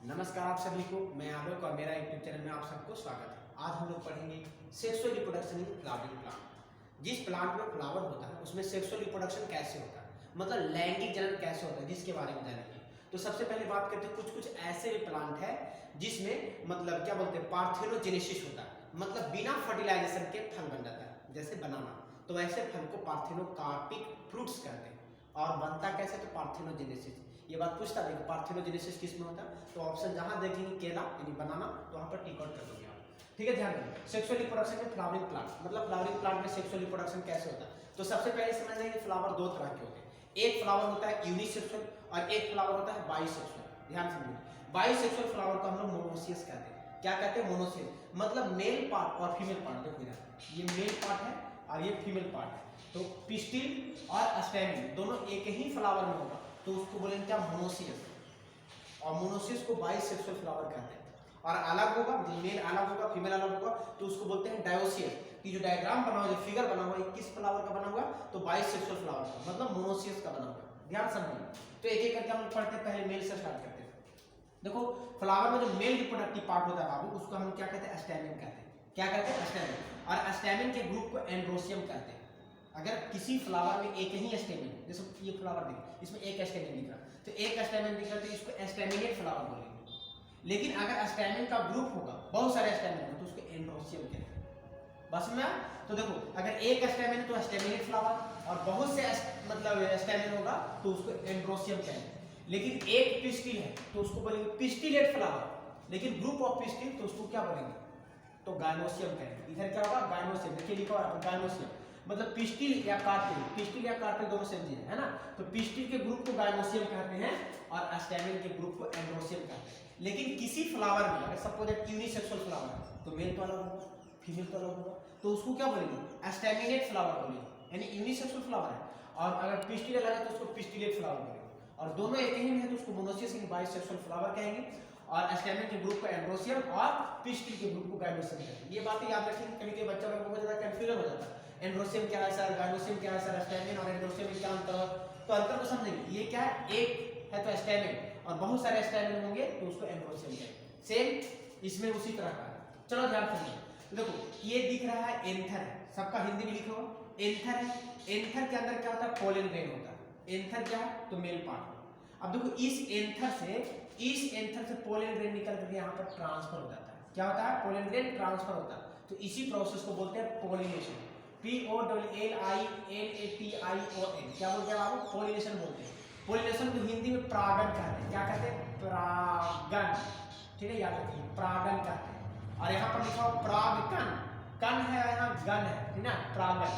नमस्कार आप सभी को, मैं आलोक और मेरा यूट्यूब चैनल में आप सबको स्वागत है। आज हम लोग पढ़ेंगे sexual reproduction in flowering plant. जिस प्लांट में फ्लावर होता है उसमें सेक्सुअल रिप्रोडक्शन कैसे होता है, मतलब लैंगिक जनन कैसे होता है, जिसके बारे में जानेंगे। तो सबसे पहले बात करते हैं, कुछ कुछ ऐसे भी प्लांट है जिसमें मतलब क्या बोलते हैं, पार्थेनोजेनेसिस होता है, मतलब बिना फर्टिलाइजेशन के फल बन जाता है, जैसे बनाना। तो ऐसे फल को पार्थेनोकार्पिक फ्रूट्स कहते हैं। और बनता कैसे, तो पार्थेनोजेनेसिस। ये बात पूछता है पार्थेनोजेनेसिस किस में होता है, तो ऑप्शन जहां देखेंगे केला यानी बनाना, तो वहां पर टिक आउट कर दोगे आप। ठीक है, ध्यान रखिए। सेक्सुअल रिप्रोडक्शन में फ्लावरिंग प्लांट, मतलब फ्लावरिंग प्लांट में सेक्सुअल रिप्रोडक्शन कैसे होता है। तो सबसे पहले समझ लेंगे फ्लावर दो तरह के होते हैं। एक फ्लावर होता है यूनिसेक्सुअल और एक फ्लावर होता है बाइसेक्सुअल। ध्यान समझिए, बाइसेक्सुअल फ्लावर को हम लोग मोनोसियस कहते हैं। क्या कहते हैं, मोनोसियस, मतलब मेल पार्ट और फीमेल पार्ट। देखो इधर ये मेल पार्ट है और ये फीमेल पार्ट है। तो पिस्टिल और स्टेमिन दोनों एक ही फ्लावर में होगा, तो उसको बोलेंगे क्या, मोनोसियस। और मोनोसिस को बाइसेक्सुअल फ्लावर कहते हैं। और अलग होगा, मेल अलग होगा, फीमेल अलग होगा, तो उसको बोलते हैं डायोसियस। कि जो डायग्राम बना हुआ, जो फिगर बना हुआ है, किस फ्लावर का बना हुआ, तो बाइसेक्सुअल फ्लावर का, मतलब मोनोसियस का बना हुआ। ध्यान समझिए। तो एक एक करके हम लोग पढ़ते हैं, पहले मेल से स्टार्ट करते हैं। देखो, फ्लावर में जो मेल रिप्रोडक्टिव पार्ट होता है बाबू, उसको हम क्या कहते हैं, स्टैमेन कहते हैं। क्या कहते हैं, स्टैमेन। और स्टैमेन के ग्रुप को एंड्रोसियम कहते हैं। अगर किसी फ्लावर में एक ही स्टेमेन, जैसे ये फ्लावर देखिए, इसमें एक स्टेमेन दिख रहा है, तो एक स्टेमेन दिख रहा है, तो इसको स्टेमिनेट फ्लावर बोलेंगे। लेकिन अगर स्टेमेन का ग्रुप होगा, बहुत सारे स्टेमेन हो, तो उसको एंड्रोसियम कहते हैं। बस में तो देखो, अगर एक स्टेमेन तो स्टेमिनेट फ्लावर, और बहुत से मतलब स्टेमेन होगा तो उसको एंड्रोसियम कहेंगे। लेकिन एक पिस्टिल है तो उसको बोलेंगे पिस्टिलेट फ्लावर। लेकिन ग्रुप ऑफ पिस्टिल तो उसको क्या बोलेंगे, तो गायनोसियम कहेंगे। इधर क्या होगा, गायनोसियम। देखिए लिखा हुआ है गायनोसियम, मतलब पिस्टिल या कार्पेल। पिस्टिल या कार्पेल दोनों सेम चीज है ना। तो पिस्टिल के ग्रुप को गायनोसियम कहते हैं और स्टेमेन के ग्रुप को एंड्रोसियम कहते हैं। लेकिन किसी फ्लावर में अगर सपोज यूनिसेक्सुअल फ्लावर है, तो मेल तो अलग होगा, फीमेल तो अलग होगा, तो उसको क्या बोलेंगे, स्टेमिनेट फ्लावर बोलेंगे, यानी यूनिसेक्सुअल फ्लावर है। और अगर पिस्टिल अलग है तो उसको पिस्टिलेट फ्लावर बोलेंगे। और दोनों एक ही में है तो उसको मोनोसियस यानी बाइसेक्सुअल फ्लावर कहेंगे। और स्टेमेन के ग्रुप को एंड्रोसियम और पिस्टिल के ग्रुप को गायनोसियम कहते हैं। ये बातें याद रखेंगे, कभी कभी बच्चा लोग बहुत ज्यादा कंफ्यूजन हो जाता है, एंड्रोसियम क्या है सर, गायनोसियम क्या है सर, स्टेमेन और एंड्रोसियम में क्या अंतर है। तो अंतर को समझेंगे, ये क्या है, एक है तो स्टेमेन और बहुत सारे स्टेमेन होंगे तो उसको एंड्रोसियम कहेंगे। सेम इसमें उसी तरह का है। चलो ध्यान रखिए, देखो ये दिख रहा है एंथर है, सबका हिंदी में लिखा हुआ एंथर है। एंथर के अंदर क्या होता है, पोलन ग्रेन होता है। एंथर क्या है, तो मेल पार्ट। अब देखो इस एंथर से पोलन ग्रेन निकल करके यहाँ पर ट्रांसफर हो जाता है। क्या होता है, पोलन ग्रेन ट्रांसफर होता है। तो इसी प्रोसेस को बोलते हैं पोलिनेशन। POLLINATION। क्या बोलते हैं बाबू, पोलिनेशन बोलते हैं। पोलिनेशन को हिंदी में परागण कहते हैं। क्या कहते हैं, परागण। ठीक है, याद रखिए, परागण कहते हैं। और यहाँ पर लिखा हुआ परागकण, कण है यहाँ गण है, ठीक ना, परागण।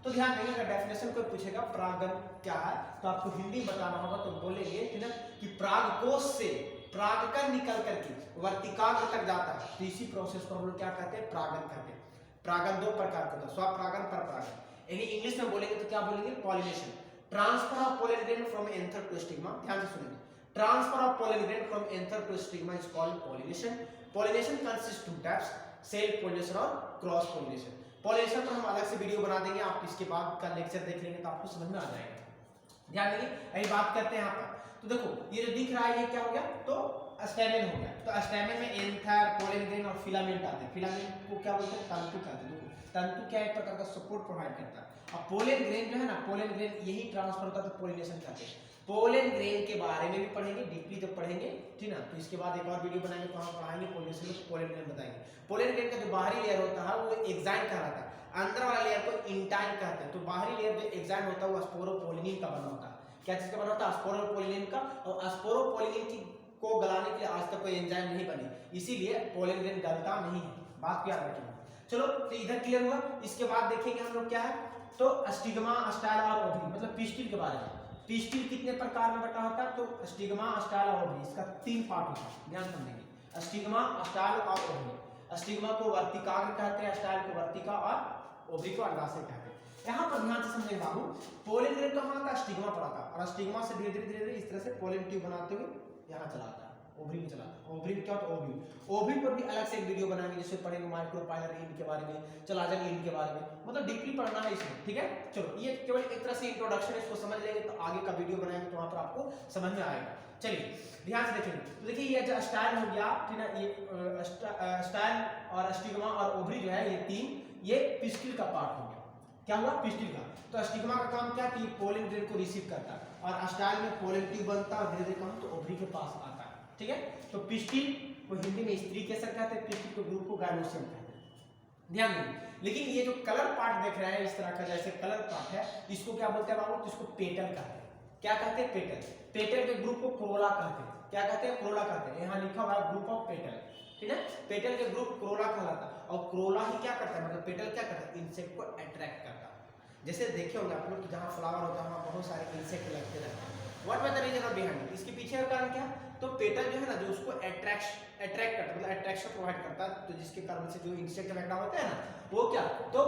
तो ध्यान देंगे, अगर डेफिनेशन कोई पूछेगा परागण क्या है, तो आपको हिंदी बताना होगा, तो बोलेंगे ठीक ना कि परागकोश से परागकण निकल करके वर्तिकाग्र तक जाता है। तो इसी प्रोसेस को हम लोग क्या कहते हैं, परागण कहते हैं। परागण दो प्रकार का होता है, स्वपरागण, परपरागण। यानी इंग्लिश में बोलेंगे तो क्या बोलेंगे, pollination. Transfer of pollen grain from anther to stigma. ध्यान से सुनिए, transfer of pollen grain from anther to stigma is called pollination. Pollination consist two types, self pollination और क्रॉस पॉलिनेशन। पॉलिनेशन पर हम अलग से वीडियो बना देंगे, आप इसके बाद का लेक्चर देख लेंगे तो आपको समझ में आ जाएगा। ध्यान देंगे, अभी बात करते हैं यहाँ पर। तो देखो ये जो दिख रहा है ये क्या हो गया, तो स्टेमेन हो गया। तो स्टेमेन में एंथर, पोलन ग्रेन और फिलामेंट आते हैं। फिलामेंट को क्या बोलते हैं, तंतु कहते हैं। देखो तंतु क्या एक प्रकार का सपोर्ट प्रोवाइड करता है। अब पोलन ग्रेन जो है ना, पोलन ग्रेन यही ट्रांसफर होता है, तो पोलिनेशन कहते हैं। पोलन ग्रेन के बारे में भी पढ़ेंगे, डीपली जब पढ़ेंगे, ठीक ना, तो इसके बाद एक और वीडियो बनाएंगे तो हम पढ़ाएंगे पोलिनेशन में, पोलन ग्रेन बताएंगे। पोलन ग्रेन का जो बाहरी लेयर होता है वो एक्साइन कहलाता है, अंदर वाला लेयर को इंटाइन कहते हैं। तो बाहरी लेयर जो एक्साइन होता है वो स्पोरोपोलिनिन का बना होता है। क्या चीज का बना होता है, स्पोरोपोलिनिन का। और स्पोरोपोलिनिन की को गलाने के लिए आज तक कोई एंजाइम नहीं बनी, इसीलिए पोलन ग्रेन गलता नहीं है। बात को याद रखिएगा। चलो तो इधर क्लियर हुआ। इसके बाद देखेंगे हम लोग क्या है, तो स्टिग्मा, स्टाइल और ओवरी, मतलब पिस्टिल के बारे में। पिस्टिल कितने प्रकार में बटा होता है, तो स्टिग्मा, स्टाइल और ओवरी, इसका 3 पार्ट होता है। ध्यान समझेंगे, स्टिग्मा, स्टाइल और ओवरी। स्टिग्मा को वर्तिकाग्र कहते हैं, स्टाइल को वर्तिका और ओवरी को अंडाशय कहते हैं। यहाँ पर ध्यान से समझेंगे बाबू, पोलन ग्रेन कहाँ आता है, स्टिग्मा पर आता है। और स्टिग्मा से धीरे धीरे इस तरह से पोलन ट्यूब बनाते हुए यहाँ चला आता है। ओवरी में चलाता है। ओवरी क्या होता है? ओवरी। ओवरी पर भी अलग से एक वीडियो बनाएंगे जिसमें पढ़ेंगे माइक्रोपाइलर इन के बारे में, चलाजल इन के बारे में, मतलब डीपली पढ़ना है इसमें, ठीक है। चलो ये केवल एक तरह से इंट्रोडक्शन है, इसको समझ लेंगे तो आगे का वीडियो बनाएंगे तो वहां पर आपको समझ में आएगा। चलिए ध्यान से देखेंगे। तो देखिए ये जो स्टाइल हो गया, ठीक है, ये स्टाइल और स्टिग्मा और ओवरी जो है ये तीन, ये पिस्टिल का पार्ट हो गया। क्या हुआ? पिस्टिल का। तो स्टिग्मा का काम क्या कि पोलन ग्रेन को रिसीव करता है, और स्टाइल में पोलन ट्यूब बनता है और धीरे धीरे काम तो ओवरी के पास आता है, ठीक है। तो पिस्टिल को हिंदी में स्त्री कैसे कहते हैं, पिस्टिल के ग्रुप को गायनोसियम कहते हैं, ध्यान देंगे। लेकिन ये जो कलर पार्ट देख रहे हैं इस तरह का जैसे कलर पार्ट है, इसको क्या बोलते हैं बाबू? इसको पेटल कहते हैं। क्या कहते हैं? पेटल। पेटल के ग्रुप को क्रोला कहते हैं। क्या कहते हैं? क्रोला कहते हैं। यहाँ लिखा हुआ है ग्रुप ऑफ पेटल, ठीक है। पेटल के ग्रुप क्रोला कहलाता है, और क्रोला ही क्या करता है, मतलब पेटल क्या करता है? इंसेक्ट को अट्रैक्ट करता है। जैसे देखे होंगे आप लोग कि जहाँ फ्लावर होता है वहाँ बहुत सारे इंसेक्ट लगते रहते हैं। What was the reason of behind? इसके पीछे का कारण क्या? तो पेटल जो है ना, जो उसको अट्रैक्ट करता है, मतलब अट्रैक्शन प्रोवाइड करता है, तो जिसके कारण से जो इंसेक्ट वगैरह होते हैं ना, वो क्या तो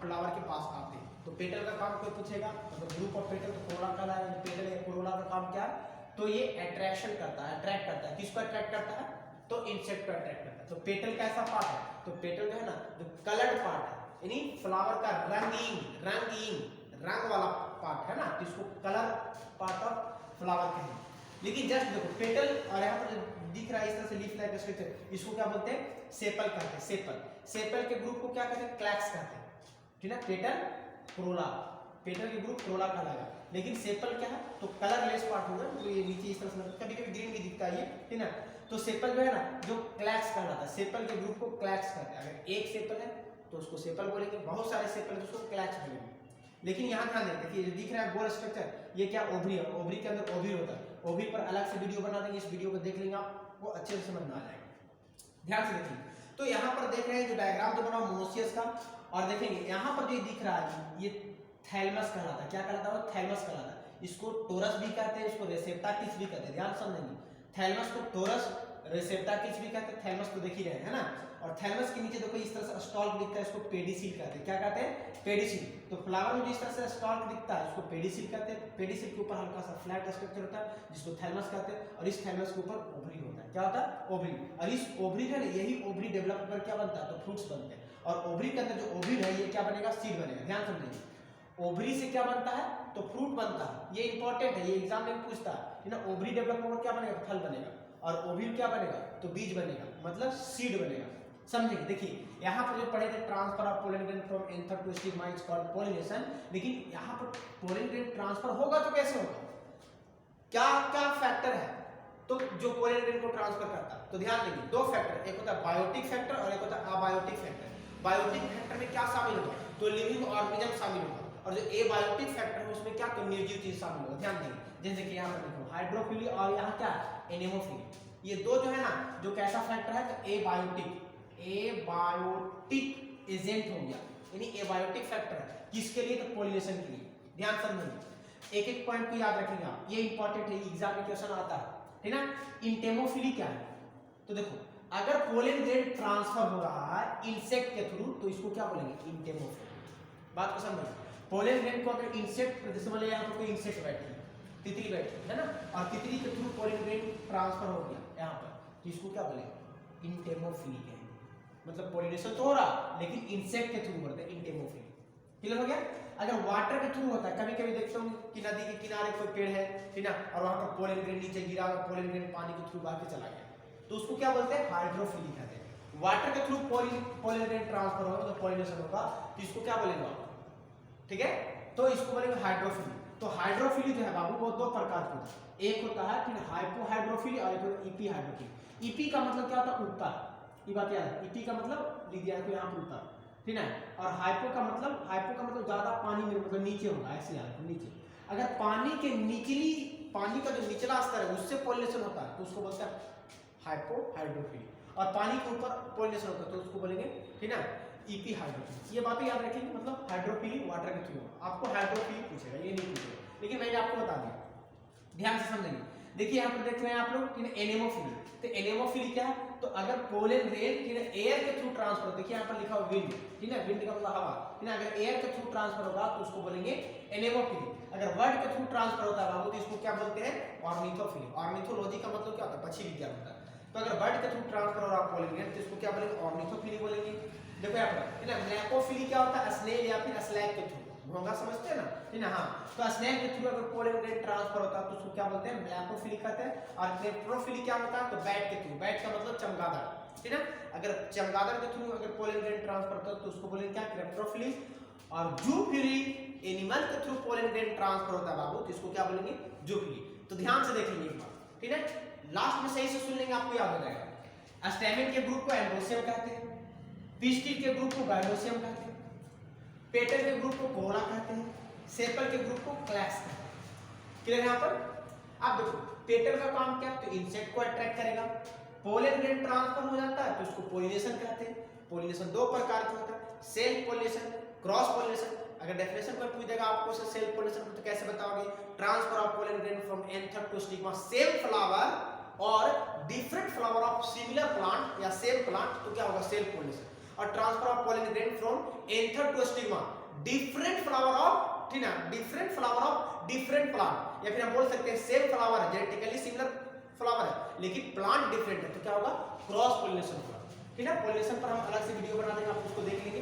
फ्लावर के पास आते हैं। तो पेटल का काम कोई पूछेगा, मतलब ग्रुप ऑफ पेटल तो कोरोला का है, पेटल या कोरोला का काम क्या है? तो ये अट्रैक्शन करता है, अट्रैक्ट करता है। किसको अट्रैक्ट करता है? तो इंसेक्ट को अट्रैक्ट करता है। तो पेटल कैसा पार्ट है? तो पेटल जो है ना, जो कलर्ड पार्ट है, यानी फ्लावर का रंग वाला पार्ट है ना, तो इसको कलर पार्ट ऑफ फ्लावर कहते हैं। लेकिन जस्ट देखो पेटल, और यहाँ पर जो दिख रहा है इस तरह से लीफ लाइक स्ट्रक्चर, इसको क्या बोलते हैं? सेपल कहते हैं। सेपल। सेपल के ग्रुप को क्या कहते हैं? क्लैक्स कहते हैं, ठीक है। पेटल क्रोला, पेटल के ग्रुप क्रोला कहलाएगा। लेकिन सेपल क्या है? तो कलरलेस पार्ट होगा, तो ये नीचे इस तरह से कभी कभी ग्रीन भी दिखता है ये, ठीक है। तो सेपल जो है ना, जो क्लैक्स कहलाता है, सेपल के ग्रुप को क्लैक्स कहते हैं। अगर एक सेपल है तो उसको सेपल बोलेंगे, बहुत सारे सेपल है तो उसको क्लैक्स बोलेंगे। लेकिन यहाँ ध्यान दें, देखिए जो दिख रहा है गोल स्ट्रक्चर, ये क्या? ओवरी है। ओवरी के अंदर ओव्यूल होता है। ओव्यूल पर अलग से वीडियो बना देंगे, इस वीडियो को देख लेंगे आप, वो अच्छे से समझ में आ जाएगा। ध्यान से देखिए। तो यहाँ पर देख रहे हैं जो डायग्राम जो बना मोनोसियस का, और देखेंगे यहाँ पर जो दिख रहा है ये थैलमस कहलाता है। क्या कहलाता है? थैलमस कहलाता है। इसको टोरस भी कहते हैं, इसको रेसेप्टाकिस भी कहते हैं। ध्यान समझेंगे, थैलमस को टोरस, रेसेप्टाकिस भी कहते हैं। थैलमस तो देख ही रहे हैं ना। और थैलमस के नीचे देखो इस तरह से स्टॉक दिखता है, इसको पेडिसिल कहते हैं। क्या कहते हैं? पेडिसिल। तो फ्लावर में जिस तरह से स्टॉक दिखता है उसको पेडिसिल कहते हैं। पेडिसिल के ऊपर हल्का सा फ्लैट स्ट्रक्चर होता है जिसको थैलमस कहते हैं, और इस थैलमस के ऊपर ओवरी होता है। क्या होता है? ओवरी। और इस ओवरी है ना, यही ओवरी डेवलप कर क्या बनता है? तो फ्रूट्स बनते हैं। और ओवरी के अंदर जो ओवरी है ये क्या बनेगा? सीड बनेगा। ध्यान समझिए, ओवरी से क्या बनता है? तो फ्रूट बनता है। ये इंपॉर्टेंट है, ये एग्जाम में पूछता है ना। ओवरी डेवलप होकर क्या बनेगा? फल बनेगा। और ओव्यूल क्या बनेगा? तो बीज बनेगा, मतलब सीड बनेगा। समझेंगे। देखिए यहाँ पर जो पढ़े थे transfer of pollen grain from anther to stigma is called pollination. लेकिन यहाँ पर पोलन ग्रेन ट्रांसफर होगा तो कैसे होगा? क्या क्या फैक्टर है तो जो पोलन ग्रेन को ट्रांसफर करता है? तो ध्यान देंगे, दो फैक्टर, एक होता है बायोटिक फैक्टर और एक होता है अबायोटिक फैक्टर। बायोटिक फैक्टर में क्या शामिल होगा? तो लिविंग ऑर्गेनिज्म शामिल होगा। और जो एबायोटिक फैक्टर है उसमें क्या? तो निर्जीव चीज शामिल होगा। ध्यान देंगे, जैसे कि यहाँ पर देखो हाइड्रोफिली और यहाँ क्या? एनेमोफिली। ये दो जो है ना, जो कैसा फैक्टर है? तो एबायोटिक एजेंट हो गया, यानी एबायोटिक फैक्टर है। किसके लिए? तो पॉलिनेशन के लिए। ध्यान समझिए, एक एक पॉइंट को याद रखेंगे आप, ये इंपॉर्टेंट है, एग्जाम में क्वेश्चन आता है, ठीक ना। इंटेमोफिली क्या है? तो देखो अगर पोलन ग्रेन ट्रांसफर हो रहा है इंसेक्ट के थ्रू तो इसको क्या बोलेंगे? इंटेमोफिली। बात को समझिए, पोलन ग्रेन को अगर इंसेक्ट, जैसे मान लिया यहाँ पर कोई इंसेक्ट बैठी है, तितली बैठी है ना, और तितली के थ्रू पोलन ग्रेन ट्रांसफर हो गया यहाँ पर, तो इसको क्या बोलेंगे? इंटेमोफिली कहेंगे। मतलब पोलिनेशन तो हो रहा लेकिन इंसेक्ट के थ्रू होता है, इंटेमोफिली। क्लियर हो गया? अगर वाटर के थ्रू होता है, कभी कभी देखते हो कि नदी के किनारे कोई पेड़ है, ठीक ना, और वहां पर पोलन ग्रेन नीचे गिरा और पोलन ग्रेन पानी के थ्रू बह के चला गया, तो उसको क्या बोलते हैं? हाइड्रोफिली कहते हैं। वाटर के थ्रू पोलन ग्रेन ट्रांसफर होगा तो पोलिनेशन होगा, तो इसको क्या बोलेंगे आप? ठीक है, तो इसको बोलेंगे हाइड्रोफिली। तो हाइड्रोफिली जो है बाबू वो दो प्रकार के होता है, एक होता है फिर हाइपोहाइड्रोफिली और एक ईपी हाइड्रोफिली। ईपी का मतलब क्या होता है? ऊपर, ये बात याद है। ईपी का मतलब लिख दिया है यहाँ पर ऊपर, ठीक है। और हाइपो का मतलब ज्यादा पानी में, मतलब नीचे होगा, ऐसे याद है, नीचे। अगर पानी के निचली, पानी का जो निचला स्तर है उससे पोलिनेशन होता है तो उसको बोलते हैं हाइपोहाइड्रोफिली, और पानी के ऊपर पोलिनेशन होता है तो उसको बोलेंगे, ठीक है, ईपी हाइड्रोफिली। ये बातें याद रखेंगे, मतलब हाइड्रोफिली वाटर के थ्रू। आपको हाइड्रोफिली पूछेगा, ये नहीं पूछेगा, लेकिन मैंने आपको बता दिया, ध्यान से समझेंगे। देखिए यहाँ पर देख रहे हैं आप लोग, एनेमोफिली। तो एनेमोफिली क्या है? तो अगर पोलन ग्रेन एयर के थ्रू ट्रांसफर, देखिए यहाँ पर लिखा हुआ विंड, ठीक है, विंड का मतलब हवा, ठीक है, अगर एयर के थ्रू ट्रांसफर होगा तो उसको बोलेंगे एनेमोफिली। अगर वर्ड के थ्रू ट्रांसफर होता है बाबू तो इसको क्या बोलते हैं? ऑर्निथोफिली। ऑर्निथोलॉजी का मतलब क्या होता है? पक्षी विज्ञान होता है। तो अगर बर्ड के थ्रू ट्रांसफर हो रहा पोलन ग्रेन तो इसको क्या बोलेंगे, ऑर्निथोफिली बोलेंगे। देखो यहाँ पर है ना, मैकोफिली क्या होता है, स्नेल या फिर स्लैग के थ्रू, घोंघा समझते हैं ना, है ना, हाँ, तो स्नेल के थ्रू अगर पोलन ग्रेन ट्रांसफर होता है तो उसको क्या बोलते हैं, मैकोफिली कहते हैं। और क्लेप्टोफिली क्या होता है, तो बैट के थ्रू, बैट का मतलब चमगादड़, है ना, अगर चमगादड़ के थ्रू अगर पोलन ग्रेन ट्रांसफर होता है तो उसको बोलेंगे क्या, क्लेप्टोफिली। और जूफिली एनिमल के थ्रू पोलन ग्रेन ट्रांसफर होता है बाबू, तो इसको क्या बोलेंगे, जूफिली। तो ध्यान से देखेंगे एक बार, ठीक है, लास्ट में सही से सुन लेंगे, आपको याद हो जाएगा। स्टेमेन के ग्रुप को एंड्रोसियम कहते हैं, पिस्टिल के ग्रुप को गाइडोसियम कहते हैं, पेटल के ग्रुप को कोहरा कहते हैं, सेपल के ग्रुप को क्लैक्स कहते हैं। क्लियर यहाँ पर? अब देखो पेटल का काम क्या, तो इंसेक्ट को अट्रैक्ट करेगा। पोलन ग्रेन ट्रांसफर हो जाता है तो उसको पोलिनेशन कहते हैं। पोलिनेशन दो प्रकार का होता है, सेल्फ पोलिनेशन, क्रॉस पोलिनेशन। अगर डेफिनेशन कोई पूछ देगा आपको से सेल्फ पोलिनेशन तो कैसे बताओगे, transfer of pollen grain from anther to stigma, same flower और different flower of similar plant या सेम प्लांट, तो क्या होगा, सेल्फ पोलिनेशन। और transfer of pollen grain from anther to stigma, different flower of, ठीक है, different flower of different plant, या फिर हम बोल सकते हैं सेम फ्लावर है, जेनेटिकली सिमिलर फ्लावर है लेकिन प्लांट डिफरेंट है, तो क्या होगा, क्रॉस पोलिनेशन होगा। ठीक है, पोलिनेशन पर हम अलग से वीडियो बना देंगे, आप उसको देख लेंगे।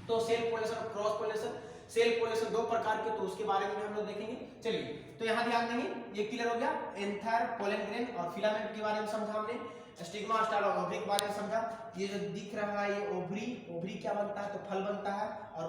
तो सेल्फ पोलिनेशन और क्रॉस पोलिनेशन, सेल्फ पोलिनेशन दो प्रकार के, तो उसके बारे में हम लोग देखेंगे। चलिए, तो यहाँ ध्यान देंगे, ये क्लियर हो गया, एंथर, पोलन ग्रेन और फिलामेंट के बारे में समझा हमने, स्टिग्मा, स्टाइल और ओवरी के बारे में समझा। ये जो दिख रहा है ये ओवरी, ओवरी क्या बनता है, तो फल बनता है, और